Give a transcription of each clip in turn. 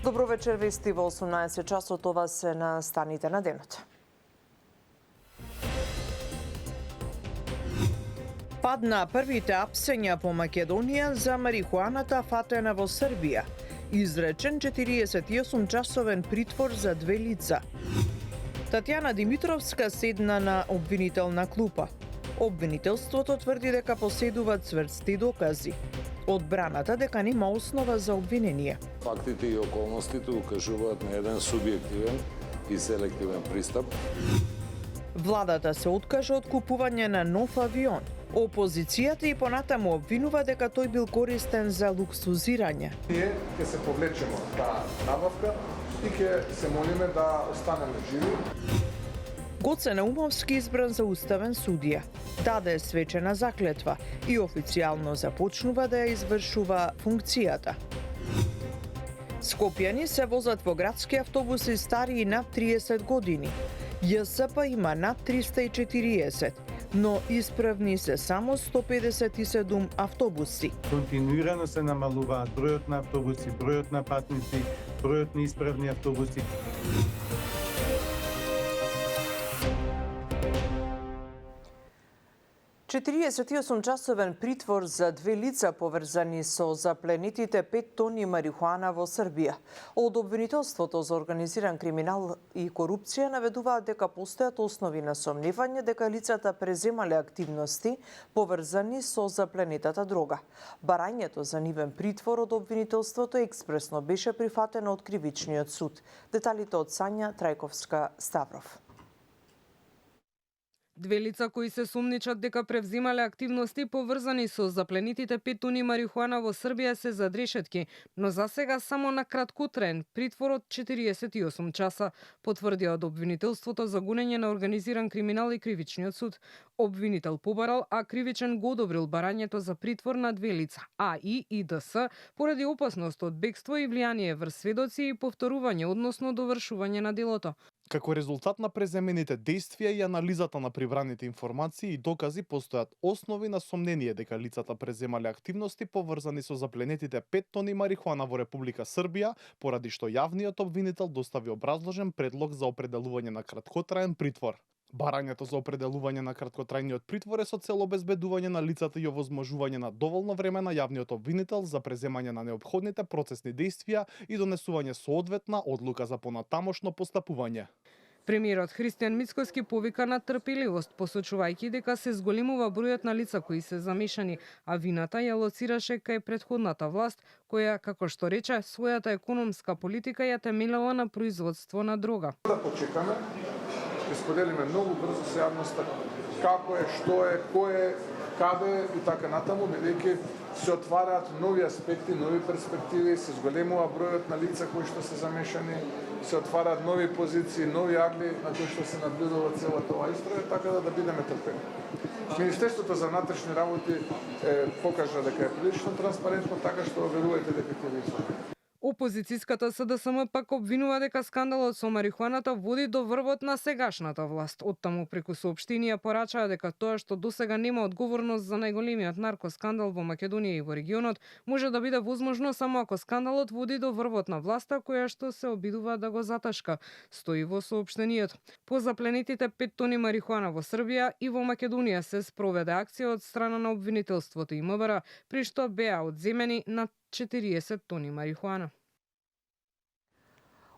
Добро вечер, вести во 18 часот, ова се на станите на денот. Падна првите апсења по Македонија за марихуаната фатена во Србија. Изречен 48-часовен притвор за две лица. Татјана Димитровска седна на обвинителна клупа. Обвинителството тврди дека поседува цврсти докази. Одбраната дека нема основа за обвинение. Фактите и околностите укажуваат на еден субјективен и селективен пристап. Владата се откажа од купување на нов авион. Опозицијата и понатаму обвинува дека тој бил користен за луксузирање. Ние ќе се повлечеме од таа набавка и ќе се молиме да останеме живи. Гоце Наумовски избран за уставен судија. Даде свечена заклетва и официјално започнува да ја извршува функцијата. Скопјани се возат во градски автобуси стари над 30 години. ЈСП има над 340, но исправни се само 157 автобуси. Континуирано се намалуваат бројот на автобуси, бројот на патници, бројот на исправни автобуси. Четириесетиосумчасовен притвор за две лица поврзани со запленетите 5 тони марихуана во Србија. Од обвинителството за организиран криминал и корупција наведуваат дека постојат основи на сомневање дека лицата преземале активности поврзани со запленетата дрога. Барањето за нивен притвор од обвинителството експресно беше прифатено од кривичниот суд. Деталите од Сања Трајковска-Ставров. Две лица кои се сумничат дека превзимале активности поврзани со запленетите 5 тони марихуана во Србија се зад решетки, но за сега само на краткотраен притвор од 48 часа, потврдија од обвинителството за гонење на организиран криминал и кривичниот суд. Обвинител побарал, а кривичен го одобрил барањето за притвор на две лица, АИ и ДС, поради опасност од бегство и влијание врз сведоци и повторување, односно довршување на делото. Како резултат на преземените действија и анализата на прибраните информации и докази постојат основи на сомнение дека лицата преземале активности поврзани со запленетите 5 тони марихуана во Република Србија, поради што јавниот обвинител достави образложен предлог за определување на краткотраен притвор. Барањето за определување на краткотрајниот притвор е со цел обезбедување на лицата и овозможување на доволно време на јавниот обвинител за преземање на неопходните процесни действија и донесување соодветна одлука за понатамошно постапување. Премиерот Христијан Мицкоски повика на трпеливост, посочувајќи дека се зголемува бројот на лица кои се замешани, а вината ја лоцираше кај претходната власт, која, како што рече, својата економска политика ја темелела на производство на дрога. Да почекаме, ќе споделиме многу брзо со јавноста како е, што е, кој е, каде е и така натаму, бидејќи се отвараат нови аспекти, нови перспективи, се зголемува бројот на лица кои што се замешани, се отвараат нови позиции, нови агли на кои што се наблюдува целата оваа историја, така да бидеме трпени. Министерството за внатрешни работи покажа дека е прилично транспарентно, така што верувајте дека ќе ви исполни. Опозицијската СДСМ пак обвинува дека скандалот со марихуаната води до врвот на сегашната власт. Оттаму преку соопштенија порачаа дека тоа што досега нема одговорност за најголемиот наркоскандал во Македонија и во регионот, може да биде возможно само ако скандалот води до врвот на власта која што се обидува да го заташка, стои во соопштенијето. По запленетите 5 тони марихуана во Србија и во Македонија се спроведе акција од страна на обвинителството и МВР, при што беа одземени над 40 тони марихуана.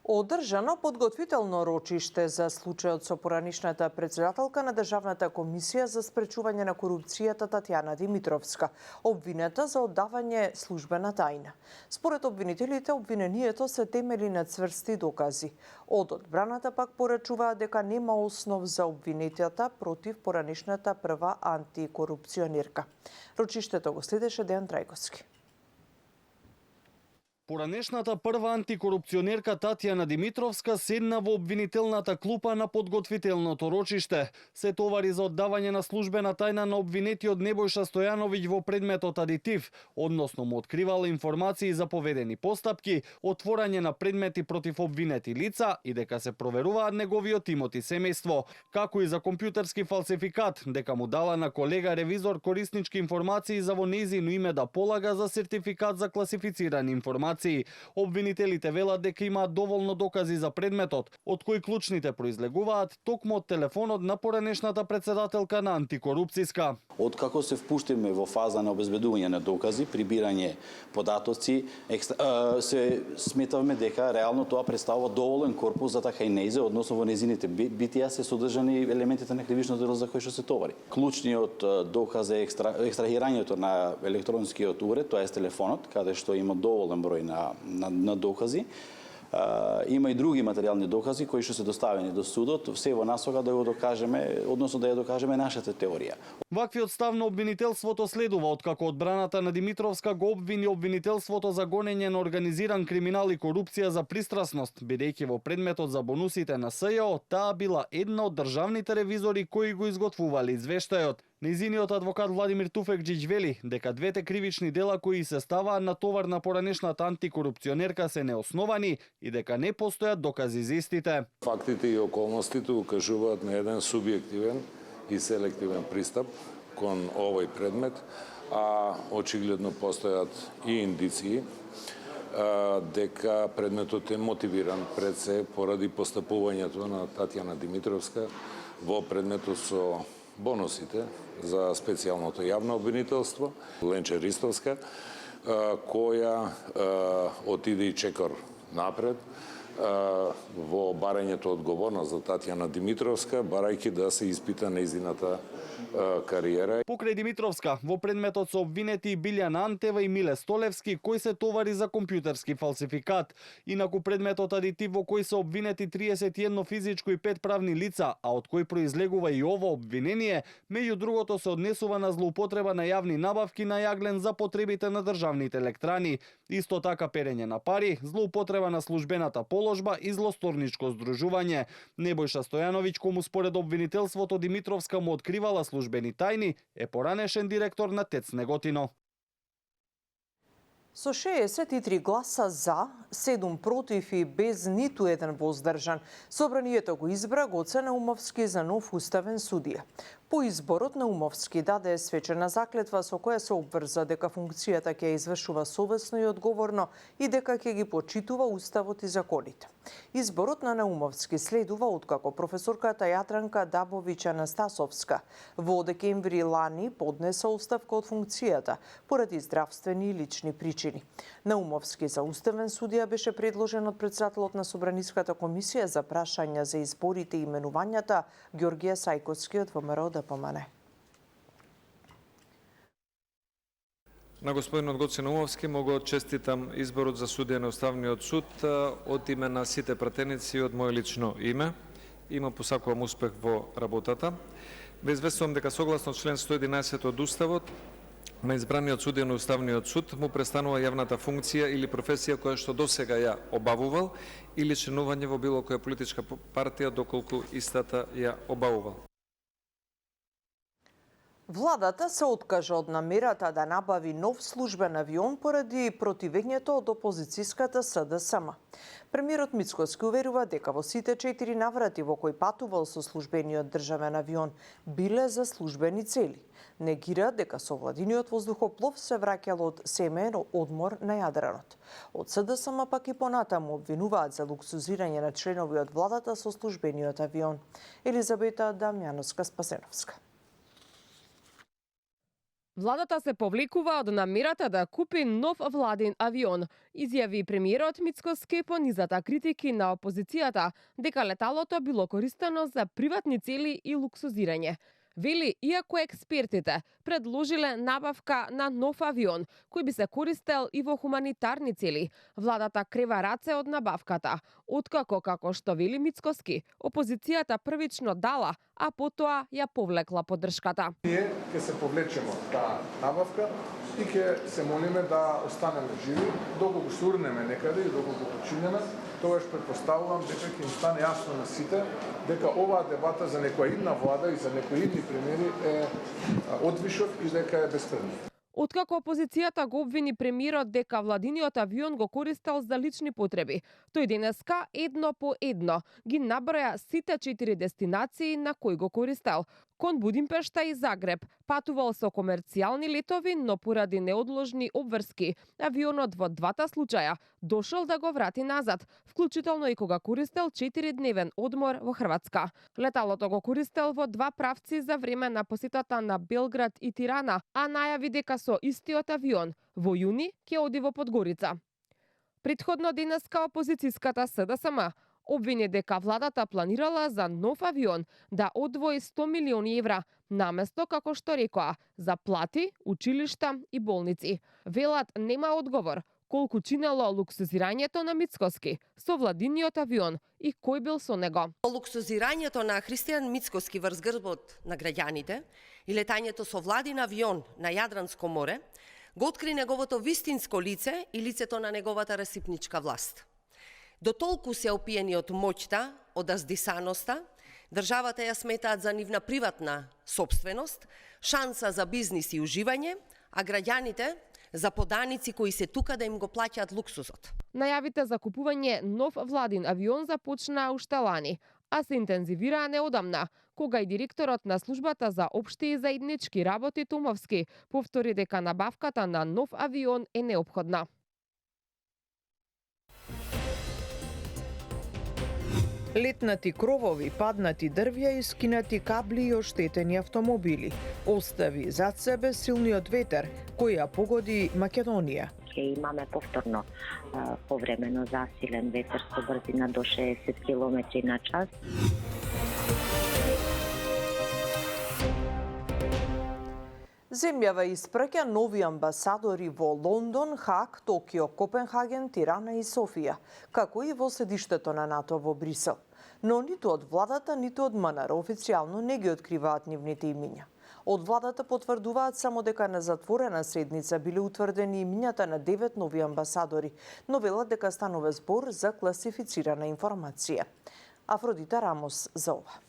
Одржано подготвително рочиште за случајот со поранишната председателка на Државната комисија за спречување на корупцијата Татјана Димитровска, обвинета за оддавање службена тајна. Според обвинителите, обвинението се темели на цврсти докази. Од одбраната пак порачуваат дека нема основ за обвинетата против поранишната прва антикорупционерка. Рочиштето го следеше Дејан Трајковски. Поранешната прва антикорупционерка Татјана Димитровска седна во обвинителната клупа на подготвителното рочиште. Се товари за оддавање на службена тајна на обвинетиот Небојша Стојановиќ во предметот адитив, односно му откривала информации за поведени постапки, отворање на предмети против обвинети лица и дека се проверуваат неговиот имот и семејство, како и за компјутерски фалсификат, дека му дала на колега ревизор кориснички информации за во нејзино име да полага за сертификат за класифицирани информации. информации. Обвинителите велат дека имаат доволно докази за предметот, од кои клучните произлегуваат токму од телефонот на поранешната председателка на антикорупцијска. Откако се впуштиме во фаза на обезбедување на докази, прибирање податоци, се сметавме дека реално тоа представува доволен корпус за така и неизе, односно во незините битија се содржани елементите на кривичното дело за кои што се товари. Клучниот доказ е екстрахирањето на електронскиот уред, тоа е телефонот, каде што има доволен број на докази. Има и други материјални докази кои што се доставени до судот, се во насока да го докажеме, односно да ја докажеме нашата теорија. Ваквиот став на обвинителството следува откако одбраната на Димитровска го обвини обвинителството за гонење на организиран криминал и корупција за пристрасност, бидејќи во предметот за бонусите на СЈО таа била една од државните ревизори кои го изготвувале извештајот. Незиниот адвокат Владимир Туфекџиќ вели дека двете кривични дела кои се ставаат на товар на поранешната антикорупционерка се неосновани и дека не постојат докази за истите. Фактите и околностите укажуваат на еден субјективен и селективен пристап кон овој предмет, а очигледно постојат и индиции дека предметот е мотивиран пред се поради постапувањето на Татјана Димитровска во предметот со бонусите за специјалното јавно обвинителство, Ленче Ристовска, која отиде и чекор напред во барањето одговорност за Татјана Димитровска, барајќи да се испита нејзината кариера. Покрај Димитровска, во предметот се обвинети Билјана Антева и Миле Столевски, кој се товари за компјутерски фалсификат. Инаку предметот адитив во кој се обвинети 31 физичко и 5 правни лица, а од кој произлегува и ово обвинение, меѓу другото се однесува на злоупотреба на јавни набавки на јаглен за потребите на државните електрани. Исто така перење на пари, злоупотреба на службената положба и злосторничко здружување. Небојша Стојановиќ, кому според обвинителството Димитровска му откривала службени тајни, е поранешен директор на ТЕЦ Неготино. Со 63 гласа за, 7 против и без ниту еден воздржан, собранието го избра Гоце Наумовски за нов уставен судија. По изборот Наумовски даде свечена заклетва со која се обврза дека функцијата ќе ја извршува совесно и одговорно и дека ќе ги почитува уставот и законите. Изборот на Наумовски следува откако професорката Јатранка Дабовиќ Анастасовска во декември лани поднесе оставка од функцијата поради здравствени и лични причини. Наумовски за уставен судија беше предложен од претседателот на Собраниската комисија за прашања за изборите и именувањата Ѓорѓија Сајковски од ВМРО да помане. На господинот Гоце Наумовски могу честитам изборот за судија на Уставниот суд од име на сите пратеници од моје лично име. Има посакувам успех во работата. Ве известувам дека согласно член 111 од Уставот на избраниот судија на Уставниот суд му престанува јавната функција или професија која што досега ја обавувал или членување во било која политичка партија доколку истата ја обавувал. Владата се откажа од намерата да набави нов службен авион поради противењето од опозицијската СДСМ. Премиерот Мицкоски уверува дека во сите 4 наврати во кои патувал со службениот државен авион биле за службени цели. Негира дека со владиниот воздухоплов се враќал од семеен одмор на Јадранот. Од СДСМ пак и понатаму обвинуваат за луксузирање на членови од владата со службениот авион. Елизабета Дамјановска-Спасеновска. Владата се повлекува од намерата да купи нов владин авион, изјави премиерот Мицкоски по низата критики на опозицијата дека леталото било користено за приватни цели и луксузирање. Вели, иако експертите предложиле набавка на нов авион, кој би се користел и во хуманитарни цели, владата крева раце од набавката, откако, како што вели Мицкоски, опозицијата првично дала, а потоа ја повлекла поддршката. Ние ќе се повлечеме од таа набавка и ќе се молиме да останеме живи, доколку се урнеме некаде и доколку починеме, тогаш предпоставувам дека ќе им стане јасно на сите дека оваа дебата за некоја идна влада и за некои идни премиери е одвишок и дека е беспредметна. Откако опозицијата го обвини премиерот дека владиниот авион го користел за лични потреби, тој денеска едно по едно ги наброја сите 4 дестинации на кои го користел, кон Будимпешта и Загреб. Патувал со комерцијални летови, но поради неодложни обврски, авионот во двата случаја дошол да го врати назад, вклучително и кога користел 4-дневен одмор во Хрватска. Леталото го користел во два правци за време на посетата на Белград и Тирана, а најави дека со истиот авион во јуни ќе оди во Подгорица. Претходно денеска опозицијската СДСМ обвини дека владата планирала за нов авион да одвои 100 милиони евра, наместо, како што рекоа, за плати, училишта и болници. Велат нема одговор колку чинело луксузирањето на Мицкоски со владиниот авион и кој бил со него. Луксузирањето на Христијан Мицкоски врз грбот на граѓаните и летањето со владин авион на Јадранско море го откри неговото вистинско лице и лицето на неговата расипничка власт. До толку се опиени од моќта, од аздисаноста, државата ја сметаат за нивна приватна собственост, шанса за бизнис и уживање, а граѓаните за поданици кои се тука да им го плаќаат луксузот. Најавите за купување нов владин авион започнаа уште лани, а се интензивираа неодамна, кога и директорот на службата за општи и заеднички работи Томовски повтори дека набавката на нов авион е неопходна. Летнати кровови, паднати дрвја и скинати кабли и оштетени автомобили. Остави зад себе силниот ветер, кој ја погоди Македонија. Ќе имаме повторно повремено засилен ветер со брзина до 60 км на час. Земјава испраќа нови амбасадори во Лондон, Хаг, Токио, Копенхаген, Тирана и Софија, како и во седиштето на НАТО во Брисел. Но ниту од владата, ниту од МНР официјално не ги откриваат нивните имиња. Од владата потврдуваат само дека на затворена седница биле утврдени имињата на 9 нови амбасадори, но велат дека станува збор за класифицирана информација. Афродита Рамос за ова.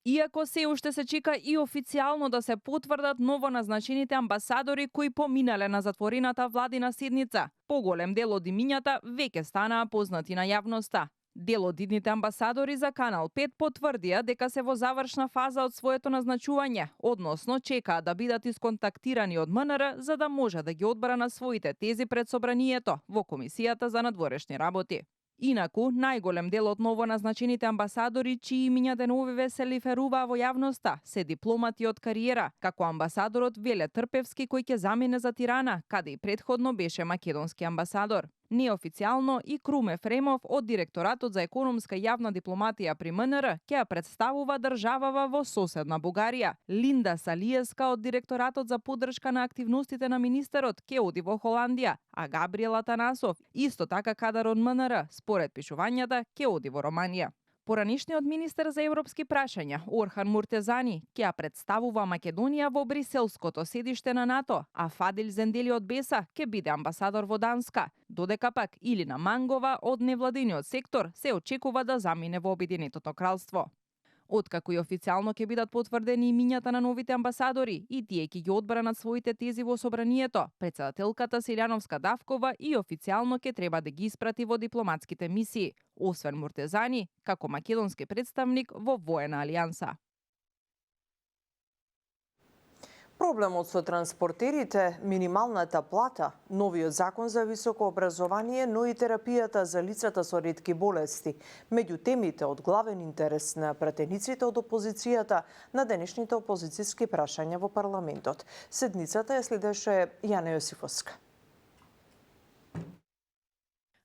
Иако се уште се чека и официјално да се потврдат новоназначените амбасадори кои поминале на затворената владина седница, поголем дел од имињата веќе станаа познати на јавноста. Дел од идните амбасадори за Канал 5 потврдија дека се во завршна фаза од своето назначување, односно чекаат да бидат исконтактирани од МНР за да може да ги одбара на своите тези пред собранието во Комисијата за надворешни работи. Инаку, најголем дел од новоназначените амбасадори, чии имиња деновиве се лиферуваа во јавноста, се дипломати од кариера, како амбасадорот Веле Трпевски кој ќе замине за Тирана, каде и претходно беше македонски амбасадор. Неофицијално и Крум Ефремов од Директоратот за економска и јавна дипломатија при МНР ќе ја представува државава во соседна Бугарија. Линда Салиеска од Директоратот за поддршка на активностите на министерот ќе оди во Холандија, а Габриел Атанасов, исто така кадар од МНР, според пишувањата, ќе оди во Романија. Поранишниот министер за европски прашања, Орхан Муртезани, ќе ја представува Македонија во бриселското седиште на НАТО, а Фадил Зендели од Беса ќе биде амбасадор во Данска, додека пак Илина Мангова од невладиниот сектор се очекува да замине во Обединетото кралство. Откако и официјално ќе бидат потврдени имињата на новите амбасадори и тие ќе ги одбранат своите тези во собранието, председателката Селјановска Давкова и официјално ќе треба да ги испрати во дипломатските мисии, освен Муртезани, како македонски представник во воена алијанса. Проблемот со транспортерите, минималната плата, новиот закон за високо образование, но и терапијата за лицата со ретки болести, меѓу темите од главен интерес на пратениците од опозицијата на денешните опозицијски прашања во парламентот. Седницата ја следеше Јана Јосифовска.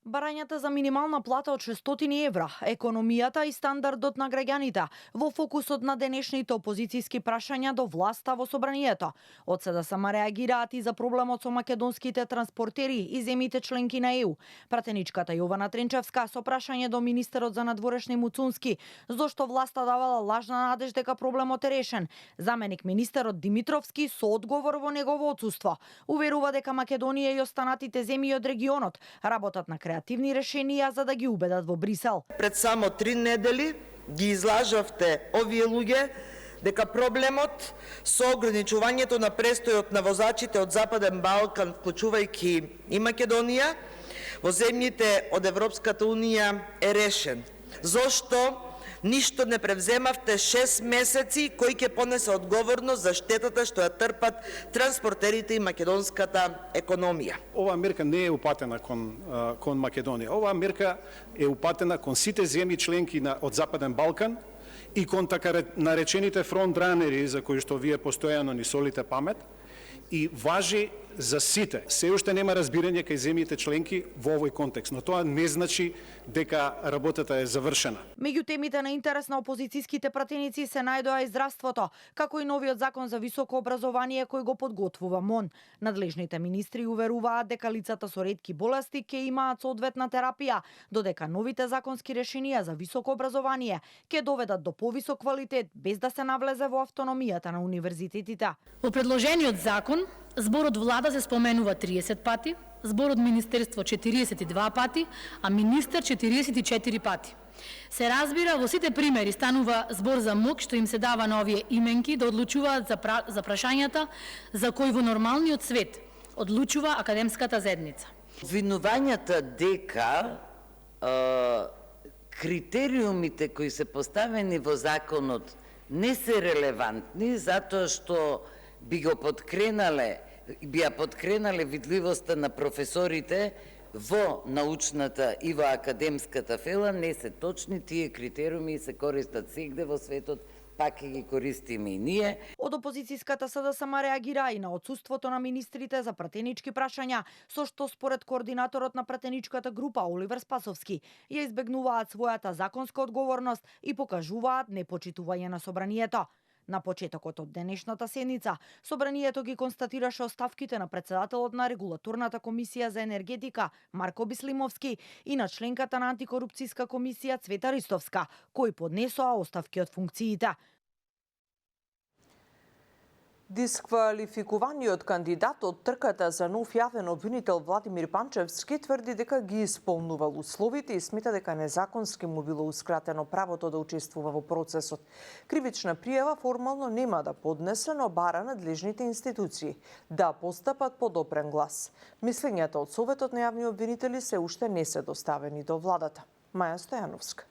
Барањата за минимална плата од 600 евра, економијата и стандардот на граѓаните во фокусот на денешните опозицијски прашања до власта во собранието. Од СДСМ реагираат и за проблемот со македонските транспортери и земјите членки на ЕУ. Пратеничката Јована Тренчевска со прашање до министерот за надворешни Муцунски, зошто власта давала лажна надеж дека проблемот е решен. Заменик министерот Димитровски со одговор во негово отсуство уверува дека Македонија и останатите земји од регионот работат на креативни решенија за да ги убедат во Брисел. Пред само 3 недели ги излажавте овие луѓе дека проблемот со ограничувањето на престојот на возачите од Западен Балкан, вклучувајќи и Македонија, во земјите од Европската Унија е решен. Зошто ништо не превземавте 6 месеци, кој ќе понесе одговорност за штетата што ја трпат транспортерите и македонската економија. Оваа мерка не е упатена кон Македонија. Оваа мерка е упатена кон сите земји членки од Западен Балкан и кон така наречените фронтранери за кои што вие постојано ни солите памет, и важи за сите. Се уште нема разбирање кај земјите членки во овој контекст, но тоа не значи дека работата е завршена. Меѓу темите на интерес на опозицијските пратеници се најдоа и здравството, како и новиот закон за високо образование кој го подготвува МОН. Надлежните министри уверуваат дека лицата со ретки болести ќе имаат соодветна терапија, додека новите законски решенија за високо образование ќе доведат до повисок квалитет без да се навлезе во автономијата на универзитетите. Во предложениот закон зборот влада се споменува 30 пати, зборот министерство 42 пати, а министер 44 пати. Се разбира, во сите примери станува збор за мок што им се дава на овие именки да одлучуваат за прашањата за кои во нормалниот свет одлучува академската заедница. Обвинувањата дека критериумите кои се поставени во законот не се релевантни затоа што би ја подкренале видливоста на професорите во научната и во академската фела, не се точни. Тие критериуми се користат сегде во светот, пак ќе ги користиме и ние. Од опозицијската СДСМ реагира и на отсуството на министрите за пратенички прашања, со што според координаторот на пратеничката група Оливер Спасовски ја избегнуваат својата законска одговорност и покажуваат непочитување на собранието. На почетокот од денешната седница, собранието ги констатираше оставките на председателот на Регулаторната комисија за енергетика Марко Бислимовски и на членката на антикорупцијска комисија Цвета Ристовска, кои поднесоа оставки од функциите. Дисквалификуваниот кандидат од трката за нов јавен обвинител Владимир Панчевски тврди дека ги исполнувал условите и смета дека незаконски му билоускратено правото да учествува во процесот. Кривична пријава формално нема да поднесе, но бара надлежните институции да постапат по допрен глас. Мислењата од Советот на јавни обвинители се уште не се доставени до владата. Маја Стојановска.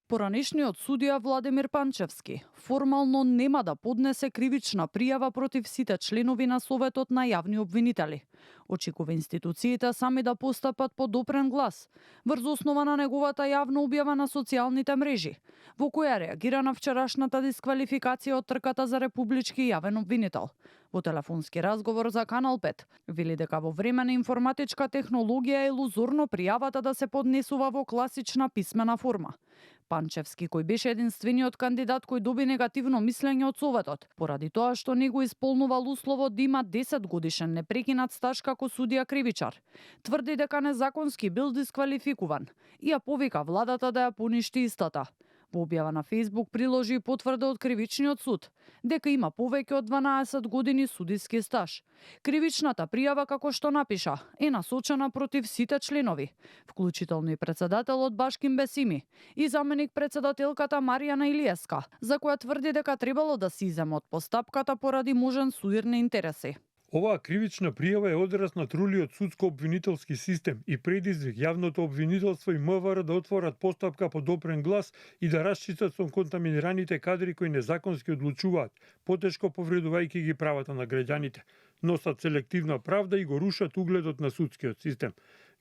Поранешниот судија Владимир Панчевски формално нема да поднесе кривична пријава против сите членови на Советот на јавни обвинители. Очекува институциите сами да постапат по допрен глас врз основа на неговата јавна објава на социјалните мрежи, во која реагира на вчерашната дисквалификација од трката за републички јавен обвинител. Во телефонски разговор за Канал 5 вели дека во време на информатичка технологија е илузорно пријавата да се поднесува во класична писмена форма. Панчевски, кој беше единствениот кандидат кој доби негативно мислење од Советот, поради тоа што не го исполнувал условот да има 10 годишен непрекинат стаж како судија кривичар, тврди дека незаконски бил дисквалификуван и ја повика владата да ја поништи истата. Во објава на Facebook приложи потврда од Кривичниот суд дека има повеќе од 12 години судиски стаж. Кривичната пријава, како што напиша, е насочена против сите членови, вклучително и председателот Башким Бесими и заменик председателката Маријана Илиеска, за која тврди дека требало да се иземе од постапката поради можен судир на интереси. Оваа кривична пријава е одраз на трулиот судско-обвинителски систем и предизвик јавното обвинителство и МВР да отворат постапка по допрен глас и да расчистат со контаминираните кадри кои незаконски одлучуваат, потешко повредувајќи ги правата на граѓаните, носат селективна правда и го рушат угледот на судскиот систем.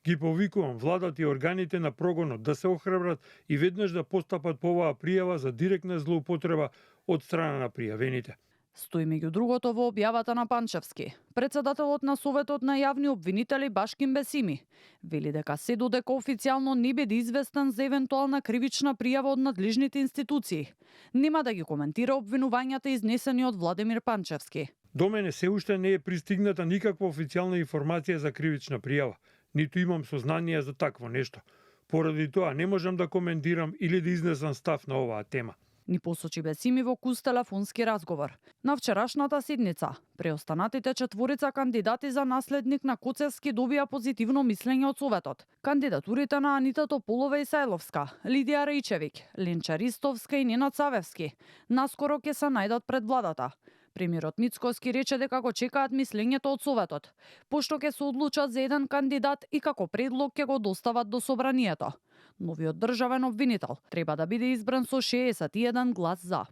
Ги повикувам владата и органите на прогонот да се охрабрат и веднаш да постапат по оваа пријава за директна злоупотреба од страна на пријавените. Стои меѓу другото во објавата на Панчевски. Председателот на Советот на јавни обвинители Башким Бесими вели дека се додека официјално не биде известен за евентуална кривична пријава од надлежните институции, нема да ги коментира обвинувањата изнесени од Владимир Панчевски. До мене се уште не е пристигната никаква официјална информација за кривична пријава, ниту имам сознание за такво нешто. Поради тоа не можам да коментирам или да изнесам став на оваа тема. Ни посочи Бесими во куст телефонски разговор. На вчерашната седница, преостанатите четворица кандидати за наследник на Коцевски добија позитивно мислење од Советот. Кандидатурите на Анита Тополова и Сајловска, Лидија Рејчевик, Ленча Ристовска и Ненад Савевски наскоро ќе се најдат пред владата. Премиерот Мицкоски рече дека го чекаат мислењето од Советот, пошто ќе се одлучат за еден кандидат и како предлог ќе го достават до собранието. Новиот државен обвинител треба да биде избран со 61 глас за.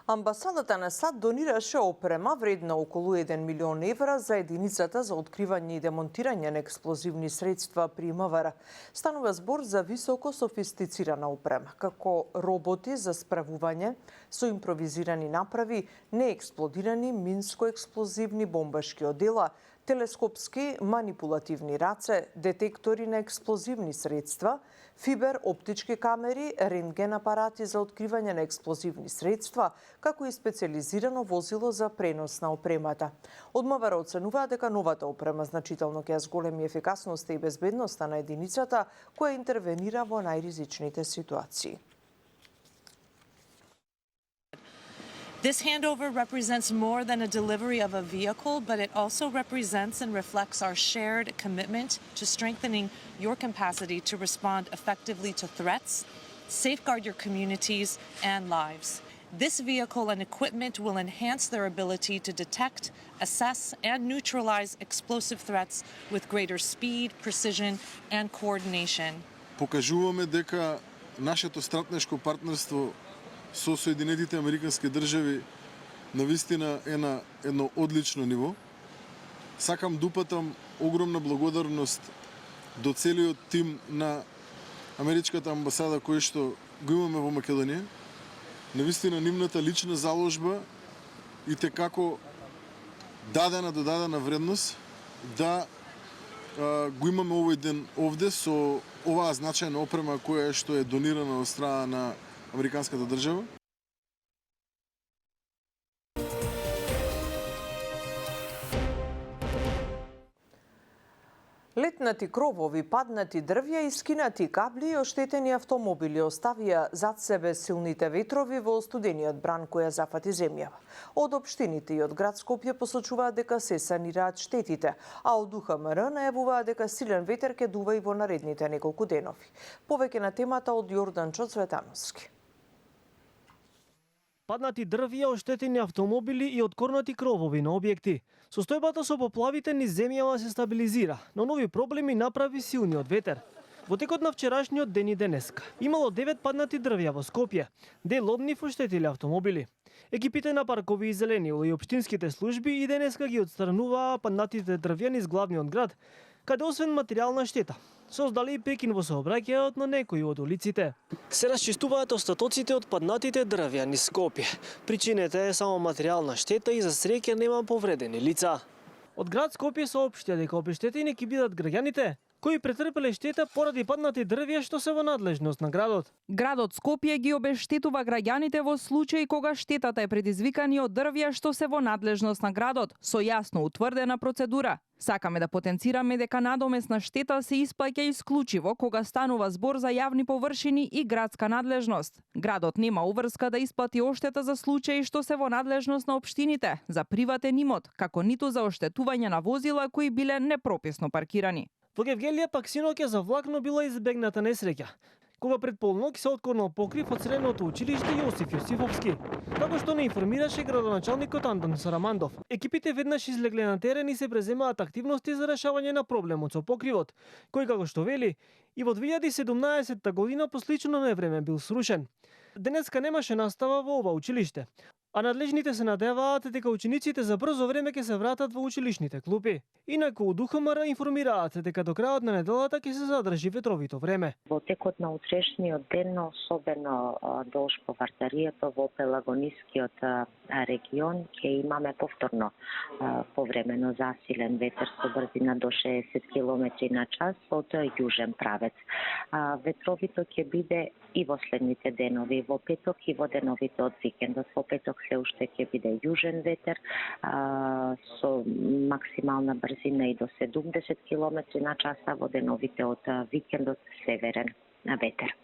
Амбасадата на САД донираше опрема вредна околу 1 милион евра за единицата за откривање и демонтирање на експлозивни средства при МВР. Станува збор за високо софистицирана опрема, како роботи за справување со импровизирани направи, неексплодирани минско-експлозивни бомбашки одела, телескопски манипулативни раце, детектори на експлозивни средства, фибер оптички камери, рентген апарати за откривање на експлозивни средства, како и специализирано возило за пренос на опремата. Од МВР оценуваат дека новата опрема значително ќе зголеми ефикасноста и безбедноста на единицата која интервенира во најризичните ситуации. This handover represents more than a delivery of a vehicle, but it also represents and reflects our shared commitment to strengthening your capacity to respond effectively to threats, safeguard your communities and lives. This vehicle and equipment will enhance their ability to detect, assess, and neutralize explosive threats with greater speed, precision, and coordination. Покажуваме дека нашето стратешко партнерство со Соединетите Американски држави навистина е на едно одлично ниво. Сакам да упатам огромна благодарност до целиот тим на Америчката амбасада кој што го имаме во Македонија. Навистина нивната лична заложба и те како додадена вредност да го имаме овој ден овде со оваа значајна опрема која што е донирана од страна на Американската држава. Летнати кровови, паднати дрвја и скинати кабли и оштетени автомобили оставија зад себе силните ветрови во студениот бран која зафати земјава. Од општините и од град Скопје посочуваат дека се санираат штетите, а од УХМР најавуваат дека силен ветер ќе дува и во наредните неколку денови. Повеќе на темата од Јорданчо Цветановски. Паднати дрвја, оштетени автомобили и откорнати кровови на објекти. Состојбата со поплавите низ земјава се стабилизира, но нови проблеми направи силниот ветер. Во текот на вчерашниот ден и денеска имало 9 паднати дрвја во Скопје, дел од нив оштетили автомобили. Екипите на паркови и зеленило и општинските служби и денеска ги отстрануваа паднатите дрвја низ главниот град, каде освен материјална штета создали и прекин во сообраќајот на некои од улиците. Се расчистуваат остатоците од паднатите дрвја низ Скопје. Причината е само материјална штета и за среќа нема повредени лица. Од град Скопје соопштија дека обештетени ќе бидат граѓаните кои претрпеле штета поради паднати дрвја што се во надлежност на градот. Градот Скопје ги обештетува граѓаните во случај кога штетата е предизвикани од дрвја што се во надлежност на градот, со јасно утврдена процедура. Сакаме да потенцираме дека надомесна штета се исплаќа исклучиво кога станува збор за јавни површини и градска надлежност. Градот нема уврска да исплати оштета за случаи што се во надлежност на општините, за приватен имот, како ниту за оштетување на возила кои биле непрописно паркирани. Во Гевгелија пак синоќа за влакно била избегната несреќа, кога пред полнок се откорнал покрив од средното училиште Јосиф Јосифовски. Како што не информираше градоначалникот Антон Сарамандов, екипите веднаш излегле на терен и се преземаат активности за решавање на проблемот со покривот, кој како што вели и во 2017 година по слично невреме бил срушен. Денеска немаше настава во ова училиште, а надлежните се надеваат дека учениците за брзо време ќе се вратат во училишните клупи. Инаку од УХМР информираат дека до крајот на неделата ќе се задржи ветровито време. Во текот на утрешниот ден, особено долж по Вартарието во Пелагонискиот регион, ќе имаме повторно повремено засилен ветер со брзина до 60 км на час од јужен правец. Ветровито ќе биде и во следните денови, во петок и во деновите од викендот. Во петок се уште ќе биде јужен ветер со максимална брзина и до 70 км на час, а во деновите од викендот северен ветер.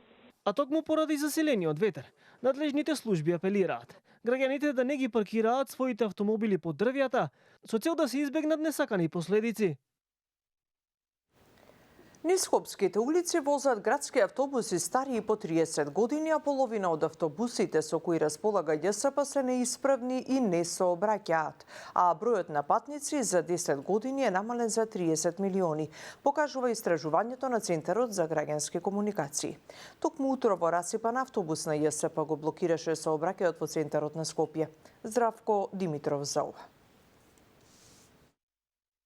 А токму поради засилениот ветер, надлежните служби апелираат граѓаните да не ги паркираат своите автомобили под дрвјата со цел да се избегнат несакани последици. Низ скопските улици возат градски автобуси стари по 30 години, а половина од автобусите со кои располага ЈСП се неисправни и не сообраќаат. А бројот на патници за 10 години е намален за 30 милиони, покажува истражувањето на Центарот за граѓански комуникации. Токму утрово расипан автобус на ЈСП го блокираше сообраќајот во Центарот на Скопје. Здравко Димитров за ова.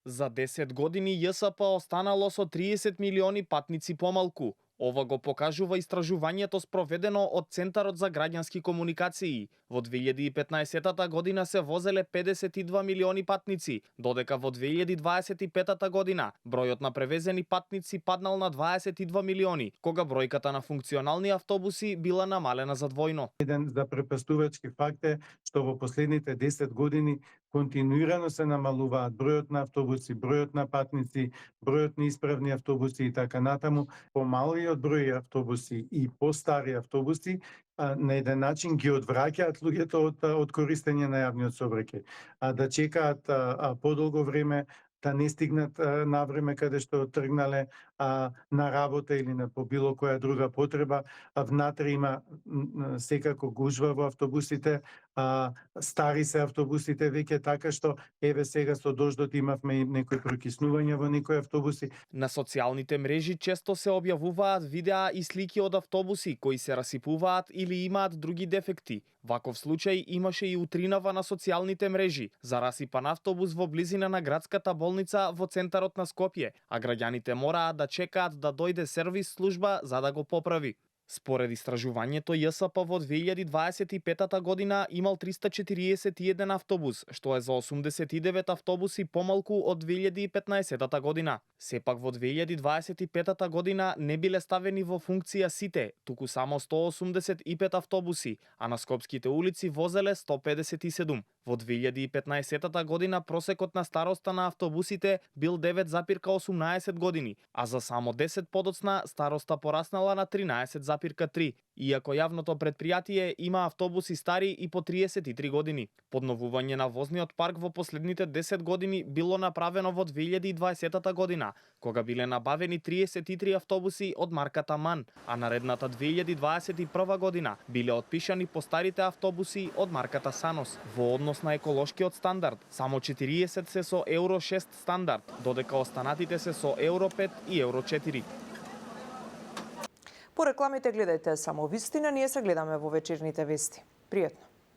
За 10 години ЈСП останало со 30 милиони патници помалку. Ова го покажува истражувањето спроведено од Центарот за граѓански комуникации. Во 2015 година се возеле 52 милиони патници, додека во 2025 година бројот на превезени патници паднал на 22 милиони, кога бројката на функционални автобуси била намалена за двојно. Еден за препастувачки факт е што во последните 10 години континуирано се намалуваат бројот на автобуси, бројот на патници, бројот на исправни автобуси и така натаму. Помалиот број автобуси и постари автобуси на еден начин ги одвраќаат луѓето од користење на јавниот сообраќај, да чекаат подолго време, да не стигнат на време каде што тргнале на работа или на по било која друга потреба. Внатре има секако гужва во автобусите, стари се автобусите веќе, така што еве сега со дождот имавме и некои прокиснувања во некои автобуси. На социјалните мрежи често се објавуваат видеа и слики од автобуси кои се расипуваат или имаат други дефекти. Ваков случај имаше и утринава на социјалните мрежи за расипан автобус во близина на градската болница во Центарот на Скопје, а граѓаните мораат да чекаат да дојде сервис служба за да го поправи. Според истражувањето, ЈСП во 2025 година имал 341 автобус, што е за 89 автобуси помалку од 2015 година. Сепак во 2025 година не биле ставени во функција сите, туку само 185 автобуси, а на скопските улици возеле 157. Во 2015 година просекот на староста на автобусите бил 9,18 години, а за само 10 подоцна староста пораснала на 13,3, иако јавното предпријатие има автобуси стари и по 33 години. Подновување на возниот парк во последните 10 години било направено во 2020 година, кога биле набавени 33 автобуси од марката МАН, а наредната 2021 година биле отпишани по старите автобуси од марката САНОС. Во однос на еколошкиот стандард, само 40 се со Евро 6 стандард, додека останатите се со Евро 5 и Евро 4. По рекламите гледајте само вистина, ние се гледаме во вечерните вести. Пријатно.